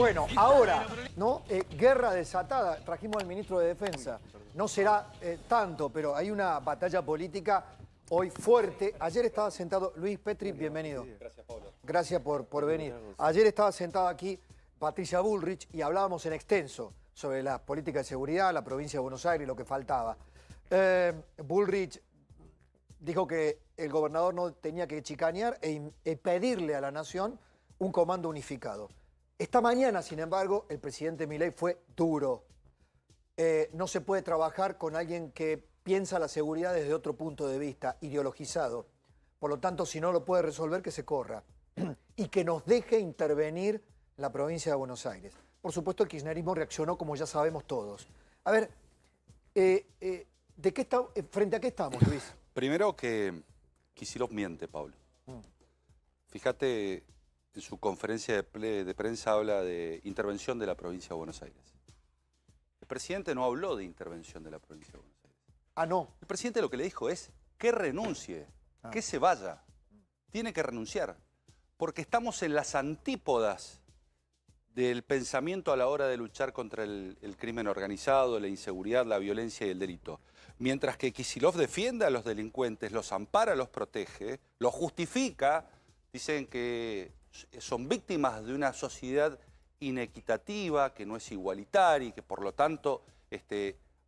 Bueno, ahora, ¿no? Guerra desatada. Trajimos al ministro de Defensa. No será tanto, pero hay una batalla política hoy fuerte. Ayer estaba sentado Luis Petri, bienvenido. Gracias, Pablo. Gracias por venir. Ayer estaba sentada aquí Patricia Bullrich y hablábamos en extenso sobre la política de seguridad, la provincia de Buenos Aires y lo que faltaba. Bullrich dijo que el gobernador no tenía que chicanear e pedirle a la nación un comando unificado. Esta mañana, sin embargo, el presidente Milei fue duro. No se puede trabajar con alguien que piensa la seguridad desde otro punto de vista, ideologizado. Por lo tanto, si no lo puede resolver, que se corra. Y que nos deje intervenir la provincia de Buenos Aires. Por supuesto, el kirchnerismo reaccionó como ya sabemos todos. A ver, ¿frente a qué estamos, Luis? Primero que Kicillof miente, Pablo. Fíjate, en su conferencia de prensa habla de intervención de la provincia de Buenos Aires. El presidente no habló de intervención de la provincia de Buenos Aires. Ah, no. El presidente lo que le dijo es que renuncie, que se vaya. Tiene que renunciar. Porque estamos en las antípodas del pensamiento a la hora de luchar contra el crimen organizado, la inseguridad, la violencia y el delito. Mientras que Kicillof defiende a los delincuentes, los ampara, los protege, los justifica, dicen que son víctimas de una sociedad inequitativa, que no es igualitaria y que por lo tanto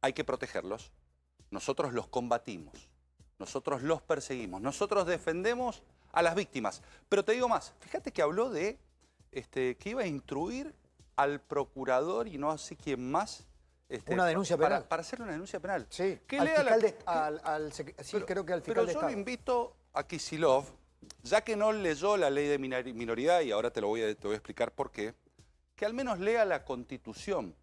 hay que protegerlos. Nosotros los combatimos, nosotros los perseguimos, nosotros defendemos a las víctimas. Pero te digo más, fíjate que habló de que iba a instruir al procurador y no sé quién más. Una denuncia penal. Para hacerle una denuncia penal. Sí, que al lea fiscal creo que al fiscal de Estado. Pero yo lo invito a Kicillof, ya que no leyó la ley de minoridad, y ahora te voy a explicar por qué, que al menos lea la Constitución.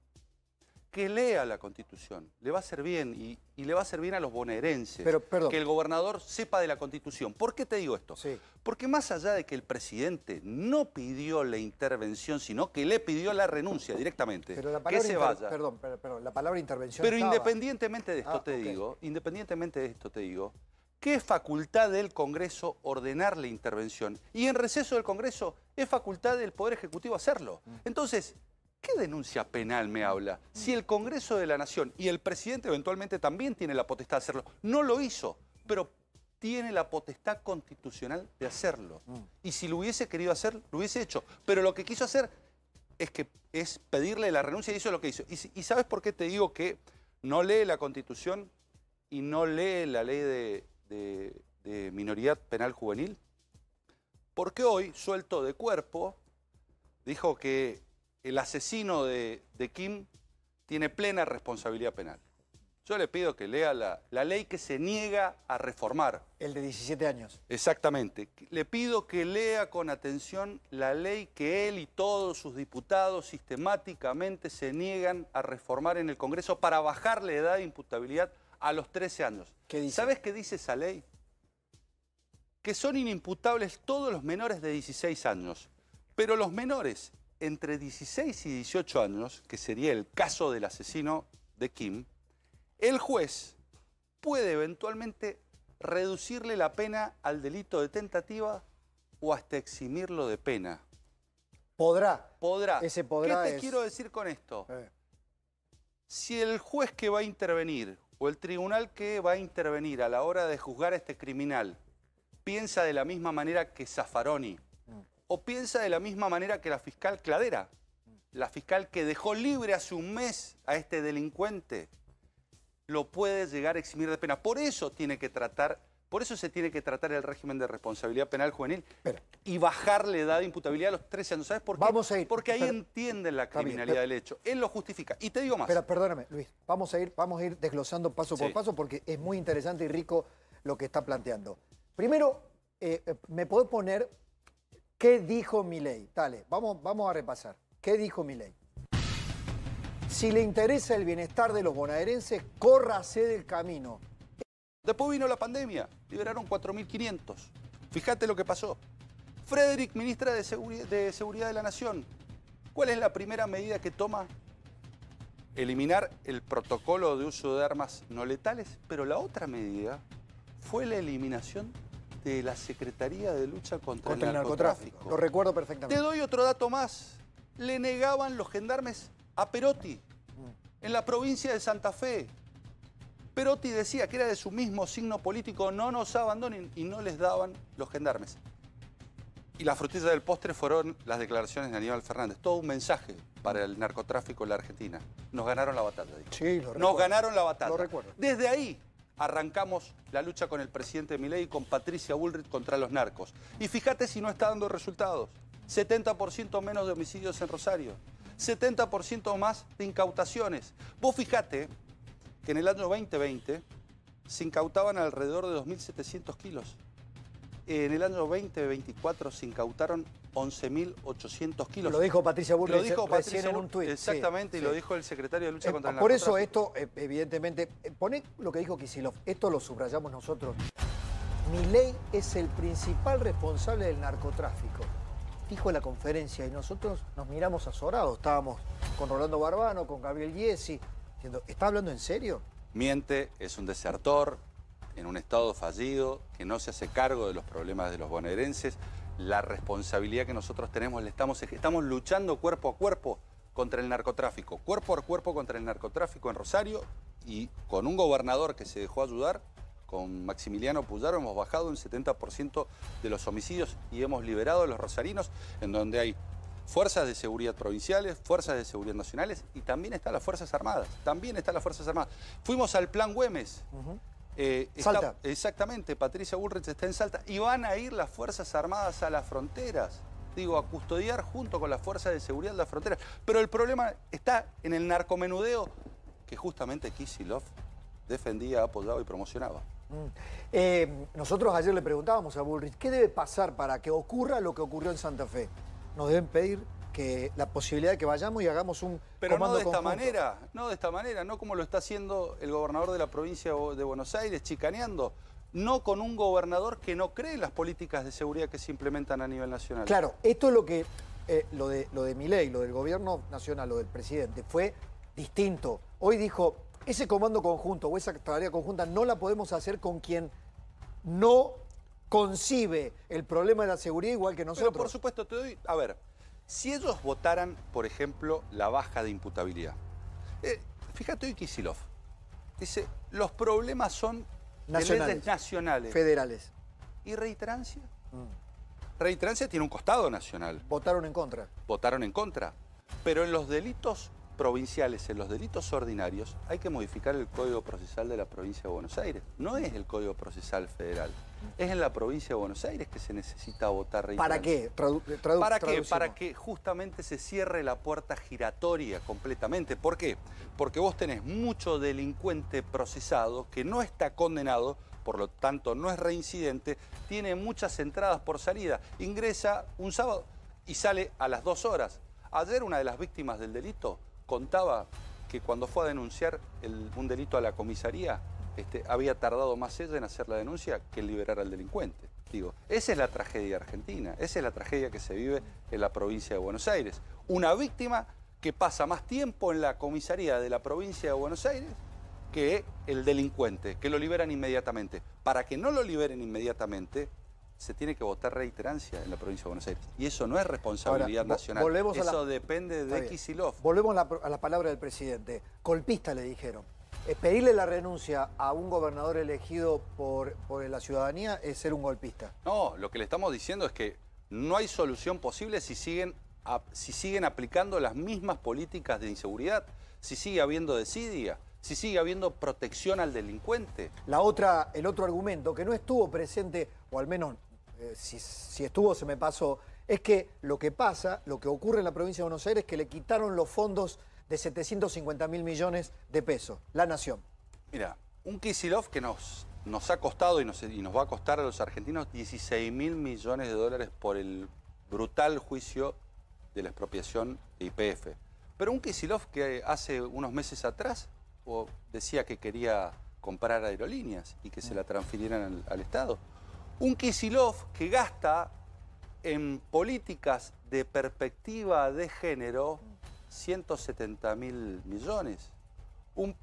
Que lea la Constitución. Le va a hacer bien y le va a hacer bien a los bonaerenses. Pero, perdón. Que el gobernador sepa de la Constitución. ¿Por qué te digo esto? Sí. Porque más allá de que el presidente no pidió la intervención, sino que le pidió la renuncia directamente, pero la que se vaya. Perdón, la palabra intervención Pero estaba. independientemente de esto te digo, que es facultad del Congreso ordenar la intervención. Y en receso del Congreso es facultad del Poder Ejecutivo hacerlo. Entonces, ¿qué denuncia penal me habla? Si el Congreso de la Nación y el presidente eventualmente también tiene la potestad de hacerlo. No lo hizo, pero tiene la potestad constitucional de hacerlo. Y si lo hubiese querido hacer, lo hubiese hecho. Pero lo que quiso hacer es pedirle la renuncia y eso es lo que hizo. ¿Y sabes por qué te digo que no lee la Constitución y no lee la ley de minoridad penal juvenil? Porque hoy, suelto de cuerpo, dijo que el asesino de Kim tiene plena responsabilidad penal. Yo le pido que lea la ley que se niega a reformar. El de 17 años. Exactamente. Le pido que lea con atención la ley que él y todos sus diputados sistemáticamente se niegan a reformar en el Congreso para bajar la edad de imputabilidad a los 13 años. ¿Qué dice? ¿Sabes qué dice esa ley? Que son inimputables todos los menores de 16 años, pero los menores entre 16 y 18 años, que sería el caso del asesino de Kim, el juez puede eventualmente reducirle la pena al delito de tentativa o hasta eximirlo de pena. Podrá. Podrá. Ese podrá ¿Qué te quiero decir con esto? Si el juez que va a intervenir o el tribunal que va a intervenir a la hora de juzgar a este criminal piensa de la misma manera que Zaffaroni, o piensa de la misma manera que la fiscal Cladera, la fiscal que dejó libre hace un mes a este delincuente, lo puede llegar a eximir de pena. Por eso se tiene que tratar el régimen de responsabilidad penal juvenil y bajar la edad de imputabilidad a los 13 años. ¿Sabes por qué? Vamos a ir. Porque ahí entienden la criminalidad del hecho. Él lo justifica. Y te digo más. Pero perdóname, Luis, vamos a ir desglosando paso por paso porque es muy interesante y rico lo que está planteando. Primero, ¿me podés poner qué dijo Milei? Dale, vamos a repasar. ¿Qué dijo Milei? Si le interesa el bienestar de los bonaerenses, córrase del camino. Después vino la pandemia, liberaron 4.500. Fíjate lo que pasó. Frederick, ministra de Seguridad de la Nación, ¿cuál es la primera medida que toma? Eliminar el protocolo de uso de armas no letales, pero la otra medida fue la eliminación de la Secretaría de Lucha contra el Narcotráfico. Lo recuerdo perfectamente. Te doy otro dato más. le negaban los gendarmes a Perotti, en la provincia de Santa Fe. Perotti decía que era de su mismo signo político, no nos abandonen, y no les daban los gendarmes. Y la frutilla del postre fueron las declaraciones de Aníbal Fernández. Todo un mensaje para el narcotráfico en la Argentina. Nos ganaron la batalla, dijo. Sí, lo recuerdo. Nos ganaron la batalla. Lo recuerdo. Desde ahí arrancamos la lucha con el presidente Milei y con Patricia Bullrich contra los narcos. Y fíjate si no está dando resultados. 70% menos de homicidios en Rosario. 70% más de incautaciones. Vos fíjate que en el año 2020 se incautaban alrededor de 2.700 kilos. En el año 2024 se incautaron 11.800 kilos. Lo dijo Patricia Bullrich Lo dijo recién en un tuit. Exactamente, sí, y lo dijo el secretario de Lucha contra el Por Narcotráfico. eso esto, evidentemente, pone lo que dijo Kicillof, esto lo subrayamos nosotros. Milei es el principal responsable del narcotráfico, dijo en la conferencia, y nosotros nos miramos azorados. Estábamos con Rolando Barbano, con Gabriel Gyesi, diciendo, ¿está hablando en serio? Miente, es un desertor, en un estado fallido, que no se hace cargo de los problemas de los bonaerenses. La responsabilidad que nosotros tenemos, estamos luchando cuerpo a cuerpo contra el narcotráfico, cuerpo a cuerpo contra el narcotráfico en Rosario, y con un gobernador que se dejó ayudar, con Maximiliano Puyaro, hemos bajado un 70% de los homicidios y hemos liberado a los rosarinos, en donde hay fuerzas de seguridad provinciales, fuerzas de seguridad nacionales, y también están las Fuerzas Armadas, Fuimos al Plan Güemes. Salta. Exactamente, Patricia Bullrich está en Salta, y van a ir las Fuerzas Armadas a las fronteras, digo, a custodiar junto con las Fuerzas de Seguridad las fronteras. Pero el problema está en el narcomenudeo que justamente Kicillof defendía, apoyaba y promocionaba. Nosotros ayer le preguntábamos a Bullrich, ¿qué debe pasar para que ocurra lo que ocurrió en Santa Fe? Nos deben pedir que la posibilidad de que vayamos y hagamos un Pero comando no de esta conjunto. manera, no como lo está haciendo el gobernador de la provincia de Buenos Aires, chicaneando, no con un gobernador que no cree en las políticas de seguridad que se implementan a nivel nacional. Claro, esto es lo que, lo de Milei, lo del gobierno nacional, lo del presidente, fue distinto. Hoy dijo, ese comando conjunto o esa tarea conjunta no la podemos hacer con quien no concibe el problema de la seguridad igual que nosotros. Pero por supuesto, te doy, a ver, si ellos votaran, por ejemplo, la baja de imputabilidad. Fíjate hoy Kicillof dice, los problemas son de leyes nacionales. Federales. ¿Y reiterancia? Reiterancia tiene un costado nacional. Votaron en contra. Votaron en contra. Pero en los delitos provinciales, en los delitos ordinarios, hay que modificar el Código Procesal de la provincia de Buenos Aires. No es el Código Procesal federal. Es en la provincia de Buenos Aires que se necesita votar reiterancia. ¿Para qué? Para que justamente se cierre la puerta giratoria completamente. ¿Por qué? Porque vos tenés mucho delincuente procesado que no está condenado, por lo tanto no es reincidente, tiene muchas entradas por salida. Ingresa un sábado y sale a las 2 horas. Ayer una de las víctimas del delito contaba que cuando fue a denunciar un delito a la comisaría, había tardado más ella en hacer la denuncia que en liberar al delincuente. Digo, esa es la tragedia argentina, esa es la tragedia que se vive en la provincia de Buenos Aires. Una víctima que pasa más tiempo en la comisaría de la provincia de Buenos Aires que el delincuente, que lo liberan inmediatamente. Para que no lo liberen inmediatamente, se tiene que votar reiterancia en la provincia de Buenos Aires. Y eso no es responsabilidad nacional. Eso depende de Kicillof. Volvemos a la palabra del presidente. Golpista le dijeron. Pedirle la renuncia a un gobernador elegido por la ciudadanía es ser un golpista. No, lo que le estamos diciendo es que no hay solución posible si siguen aplicando las mismas políticas de inseguridad, si sigue habiendo desidia, si sigue habiendo protección al delincuente. El otro argumento que no estuvo presente, o al menos si estuvo se me pasó, es que lo que ocurre en la provincia de Buenos Aires es que le quitaron los fondos de 750.000 millones de pesos, la Nación. Mira, un Kicillof que nos ha costado y nos va a costar a los argentinos 16.000 millones de dólares por el brutal juicio de la expropiación de YPF. Pero un Kicillof que hace unos meses atrás decía que quería comprar aerolíneas y que se la transfirieran al Estado. Un Kicillof que gasta en políticas de perspectiva de género 170.000 millones. Un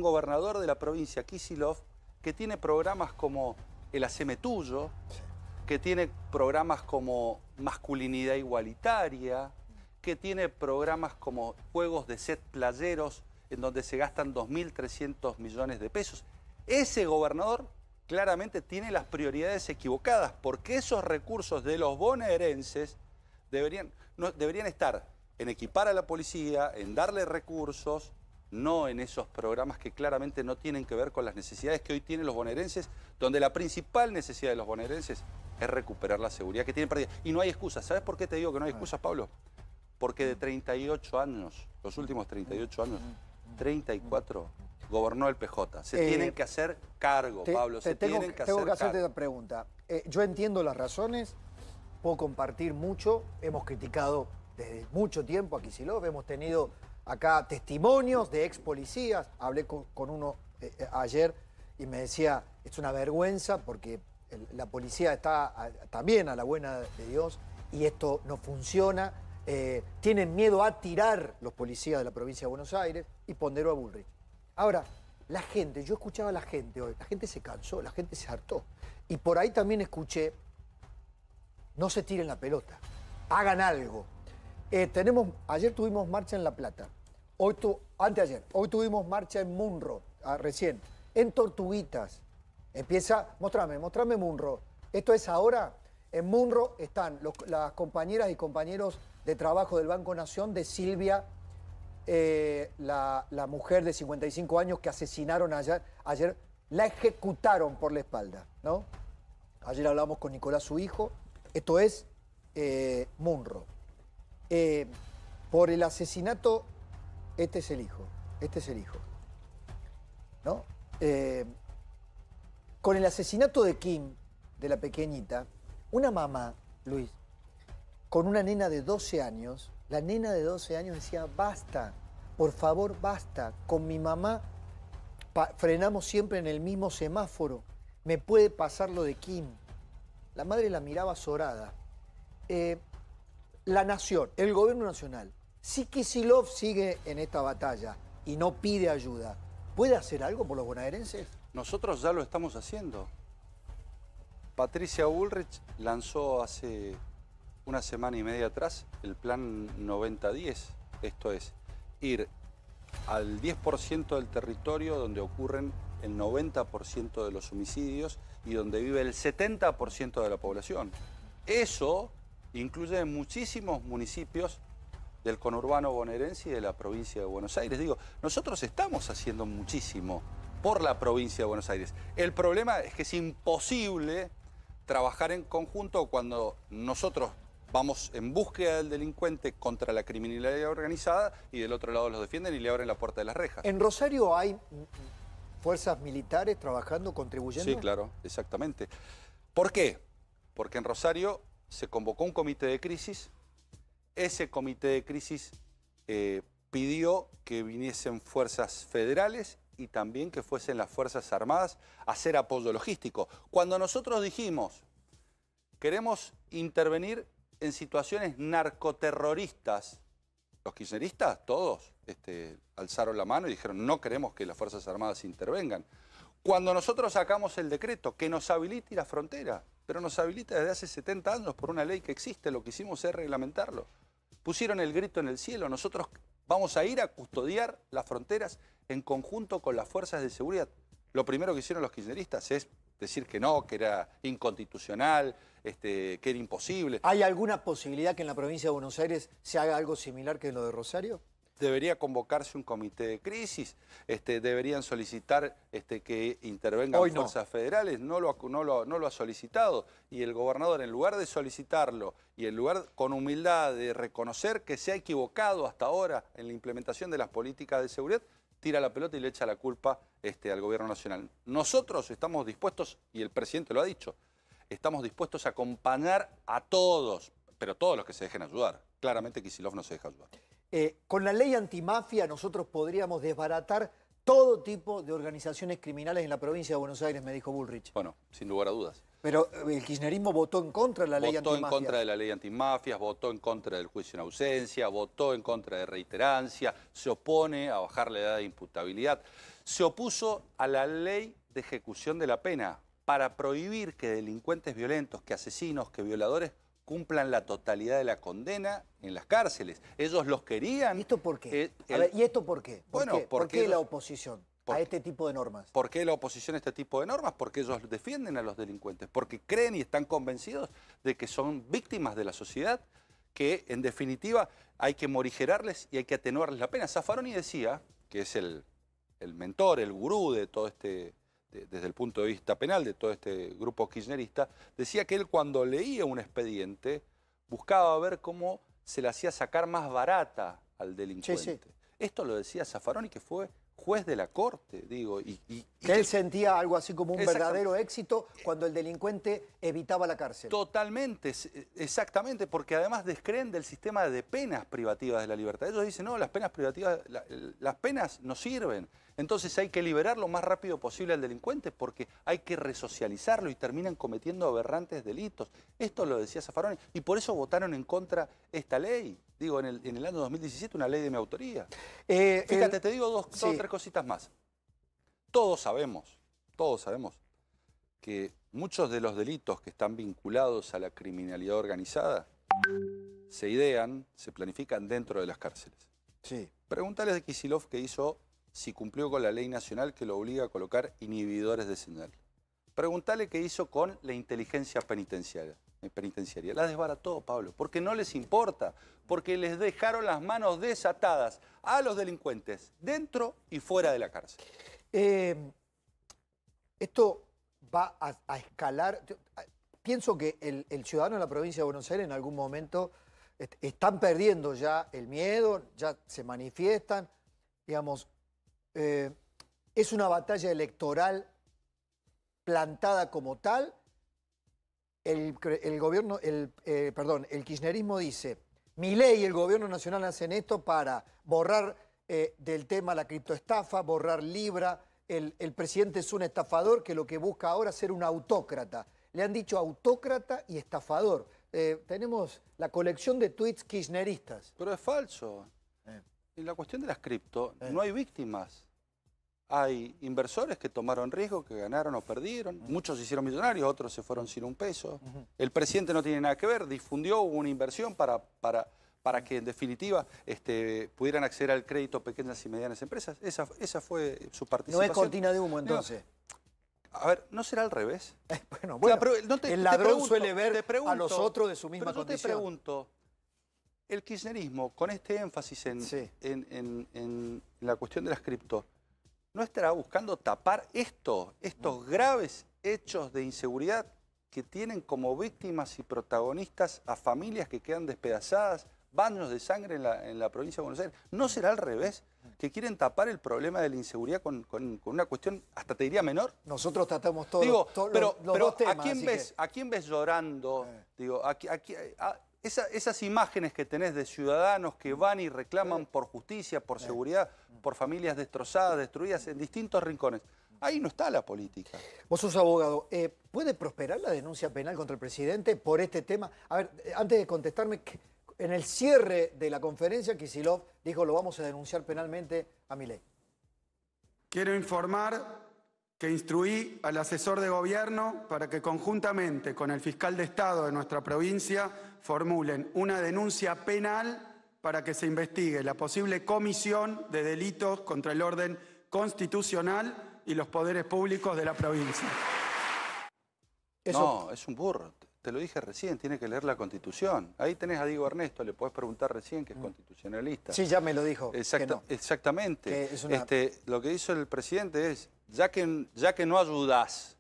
gobernador de la provincia, Kicillof, que tiene programas como el Haceme Tuyo, que tiene programas como masculinidad igualitaria, que tiene programas como juegos de set playeros, en donde se gastan 2.300 millones de pesos. Ese gobernador claramente tiene las prioridades equivocadas, porque esos recursos de los bonaerenses deberían estar en equipar a la policía, en darle recursos, no en esos programas que claramente no tienen que ver con las necesidades que hoy tienen los bonaerenses, donde la principal necesidad de los bonaerenses es recuperar la seguridad que tienen perdida. Y no hay excusas. ¿Sabes por qué te digo que no hay excusas, Pablo? Porque de 38 años, los últimos 38 años, 34 gobernó el PJ. Se tienen que hacer cargo, Pablo. Tengo que hacerte esta pregunta. Yo entiendo las razones, puedo compartir mucho. Hemos criticado desde mucho tiempo a Kicillof, hemos tenido acá testimonios de ex policías. Hablé con uno ayer y me decía, es una vergüenza porque la policía está también a la buena de Dios y esto no funciona. Tienen miedo a tirar los policías de la provincia de Buenos Aires, y ponderó a Bullrich. Ahora, la gente, yo escuchaba a la gente hoy, la gente se cansó, la gente se hartó. Y por ahí también escuché, no se tiren la pelota, hagan algo. Ayer tuvimos marcha en La Plata, anteayer, hoy tuvimos marcha en Munro, recién, en Tortuguitas. Mostrame Munro. Esto es ahora, en Munro están las compañeras y compañeros de trabajo del Banco Nación de Silvia, la mujer de 55 años que asesinaron ayer, la ejecutaron por la espalda, ¿no? Ayer hablamos con Nicolás, su hijo. Esto es Munro. Por el asesinato, este es el hijo, ¿no? Con el asesinato de Kim, de la pequeñita, una mamá, Luis, con una nena de 12 años, la nena de 12 años decía, basta, por favor, basta. Con mi mamá frenamos siempre en el mismo semáforo. Me puede pasar lo de Kim. La madre la miraba azorada. La nación, el gobierno nacional, si Kicillof sigue en esta batalla y no pide ayuda, ¿puede hacer algo por los bonaerenses? Nosotros ya lo estamos haciendo. Patricia Bullrich lanzó hace una semana y media atrás el plan 90-10. Esto es, ir al 10% del territorio donde ocurren el 90% de los homicidios y donde vive el 70% de la población. Eso incluye muchísimos municipios del conurbano bonaerense y de la provincia de Buenos Aires. Digo, nosotros estamos haciendo muchísimo por la provincia de Buenos Aires. El problema es que es imposible trabajar en conjunto cuando nosotros vamos en búsqueda del delincuente contra la criminalidad organizada y del otro lado los defienden y le abren la puerta de las rejas. ¿En Rosario hay fuerzas militares trabajando, contribuyendo? Sí, claro, exactamente. ¿Por qué? Porque en Rosario se convocó un comité de crisis. Ese comité de crisis pidió que viniesen fuerzas federales y también que fuesen las Fuerzas Armadas a hacer apoyo logístico. Cuando nosotros dijimos, queremos intervenir en situaciones narcoterroristas, los kirchneristas, todos, alzaron la mano y dijeron, no queremos que las Fuerzas Armadas intervengan. Cuando nosotros sacamos el decreto que nos habilite la frontera, pero nos habilita desde hace 70 años por una ley que existe, lo que hicimos es reglamentarlo. Pusieron el grito en el cielo, nosotros vamos a ir a custodiar las fronteras en conjunto con las fuerzas de seguridad. Lo primero que hicieron los kirchneristas es decir que no, que era inconstitucional, que era imposible. ¿Hay alguna posibilidad que en la provincia de Buenos Aires se haga algo similar que en lo de Rosario? Debería convocarse un comité de crisis, deberían solicitar que intervengan fuerzas federales, no lo ha solicitado. Y el gobernador, en lugar de solicitarlo y en lugar con humildad de reconocer que se ha equivocado hasta ahora en la implementación de las políticas de seguridad, tira la pelota y le echa la culpa al gobierno nacional. Nosotros estamos dispuestos, y el presidente lo ha dicho, estamos dispuestos a acompañar a todos, pero todos los que se dejen ayudar. Claramente Kicillof no se deja ayudar. Con la ley antimafia nosotros podríamos desbaratar todo tipo de organizaciones criminales en la provincia de Buenos Aires, me dijo Bullrich. Bueno, sin lugar a dudas. Pero el kirchnerismo votó en contra de la ley antimafia. Votó en contra de la ley antimafias, votó en contra del juicio en ausencia, votó en contra de reiterancia, se opone a bajar la edad de imputabilidad, se opuso a la ley de ejecución de la pena. para prohibir que delincuentes violentos, que asesinos, que violadores cumplan la totalidad de la condena en las cárceles. Ellos los querían. ¿Y esto por qué? A ver, ¿y esto por qué? Bueno, ¿Por qué la oposición a este tipo de normas? ¿Por qué la oposición a este tipo de normas? Porque ellos defienden a los delincuentes, porque creen y están convencidos de que son víctimas de la sociedad, que en definitiva hay que morigerarles y hay que atenuarles la pena. Zaffaroni decía, que es el mentor, el gurú de todo este, desde el punto de vista penal, de todo este grupo kirchnerista, decía que él cuando leía un expediente buscaba ver cómo se le hacía sacar más barata al delincuente. Sí, sí. Esto lo decía Zaffaroni, que fue juez de la corte, digo. Que él sentía algo así como un verdadero éxito cuando el delincuente evitaba la cárcel. Totalmente, exactamente, porque además descreen del sistema de penas privativas de la libertad. Ellos dicen, no, las penas privativas, las penas no sirven. Entonces hay que liberar lo más rápido posible al delincuente porque hay que resocializarlo y terminan cometiendo aberrantes delitos. Esto lo decía Zaffaroni y por eso votaron en contra esta ley. Digo, en el año 2017, una ley de mi autoría. Fíjate, te digo dos o tres cositas más. Todos sabemos que muchos de los delitos que están vinculados a la criminalidad organizada se idean, se planifican dentro de las cárceles. Sí. Pregúntale a Kicillof qué hizo si cumplió con la ley nacional que lo obliga a colocar inhibidores de señal. Preguntale qué hizo con la inteligencia penitenciaria. La desbarató, Pablo, porque no les importa, porque les dejaron las manos desatadas a los delincuentes dentro y fuera de la cárcel. Esto va a escalar. Pienso que el ciudadano de la provincia de Buenos Aires en algún momento están perdiendo ya el miedo, ya se manifiestan, digamos, es una batalla electoral plantada como tal. El kirchnerismo dice, Milei y el gobierno nacional hacen esto para borrar del tema la criptoestafa, borrar Libra. El presidente es un estafador que lo que busca ahora es ser un autócrata. Le han dicho autócrata y estafador. Tenemos la colección de tweets kirchneristas. Pero es falso. En la cuestión de las cripto no hay víctimas. Hay inversores que tomaron riesgo, que ganaron o perdieron. Muchos se hicieron millonarios, otros se fueron sin un peso. El presidente no tiene nada que ver, difundió una inversión para que en definitiva pudieran acceder al crédito pequeñas y medianas empresas. Esa fue su participación. No es cortina de humo entonces. A ver, ¿no será al revés? Bueno, el ladrón suele ver a los otros de su misma condición. Yo te pregunto, el kirchnerismo, con este énfasis en la cuestión de las cripto, ¿no estará buscando tapar estos graves hechos de inseguridad que tienen como víctimas y protagonistas a familias que quedan despedazadas, baños de sangre en la provincia de Buenos Aires? ¿No será al revés? ¿Que quieren tapar el problema de la inseguridad con una cuestión, hasta te diría, menor? Nosotros tratamos todos los dos temas. ¿A quién ves llorando? Digo, esas imágenes que tenés de ciudadanos que van y reclaman por justicia, por seguridad, por familias destrozadas, destruidas en distintos rincones. Ahí no está la política. Vos sos abogado. ¿Puede prosperar la denuncia penal contra el presidente por este tema? A ver, antes de contestarme, en el cierre de la conferencia, Kicillof dijo lo vamos a denunciar penalmente a Milei. Quiero informar que instruí al asesor de gobierno para que conjuntamente con el fiscal de Estado de nuestra provincia formulen una denuncia penal para que se investigue la posible comisión de delitos contra el orden constitucional y los poderes públicos de la provincia. No, es un burro. Te lo dije recién, tiene que leer la Constitución. Ahí tenés a Diego Ernesto, le podés preguntar recién, que es constitucionalista. Sí, ya me lo dijo. Exactamente. Que es una... Lo que hizo el presidente es, ya que no ayudás,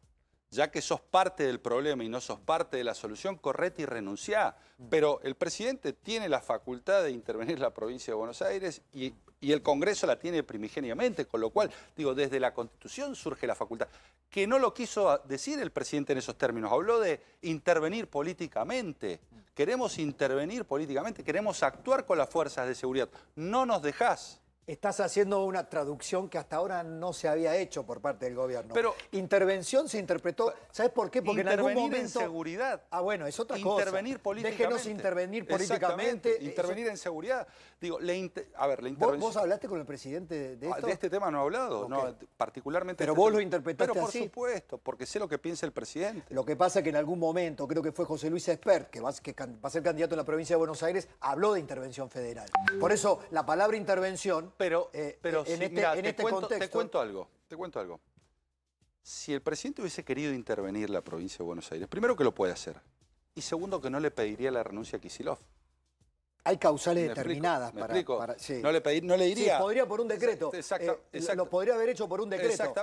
ya que sos parte del problema y no sos parte de la solución, correte y renunciá. Pero el presidente tiene la facultad de intervenir en la provincia de Buenos Aires y el Congreso la tiene primigeniamente, con lo cual, digo, desde la Constitución surge la facultad. Que no lo quiso decir el presidente en esos términos, habló de intervenir políticamente. Queremos intervenir políticamente, queremos actuar con las fuerzas de seguridad. No nos dejás. estás haciendo una traducción que hasta ahora no se había hecho por parte del gobierno. Pero intervención se interpretó, ¿sabes por qué? Porque en algún momento... en seguridad. Ah, bueno, es otra cosa. Intervenir políticamente. Déjenos intervenir políticamente. Intervenir en seguridad. Digo, la intervención... ¿Vos hablaste con el presidente de esto? De este tema no he hablado, Okay. no, particularmente... Pero vos lo interpretaste Pero por así. supuesto, porque sé lo que piensa el presidente. Lo que pasa es que en algún momento, creo que fue José Luis Espert, que va a ser candidato en la provincia de Buenos Aires, habló de intervención federal. Por eso, la palabra intervención... Pero en sí, este, mirá, en este contexto... Te cuento algo. Si el presidente hubiese querido intervenir la provincia de Buenos Aires, primero que lo puede hacer. Y segundo que no le pediría la renuncia a Kicillof. Hay causales determinadas ¿Me explico? sí. No le diría... Sí, podría por un decreto. Exacto. Lo podría haber hecho por un decreto.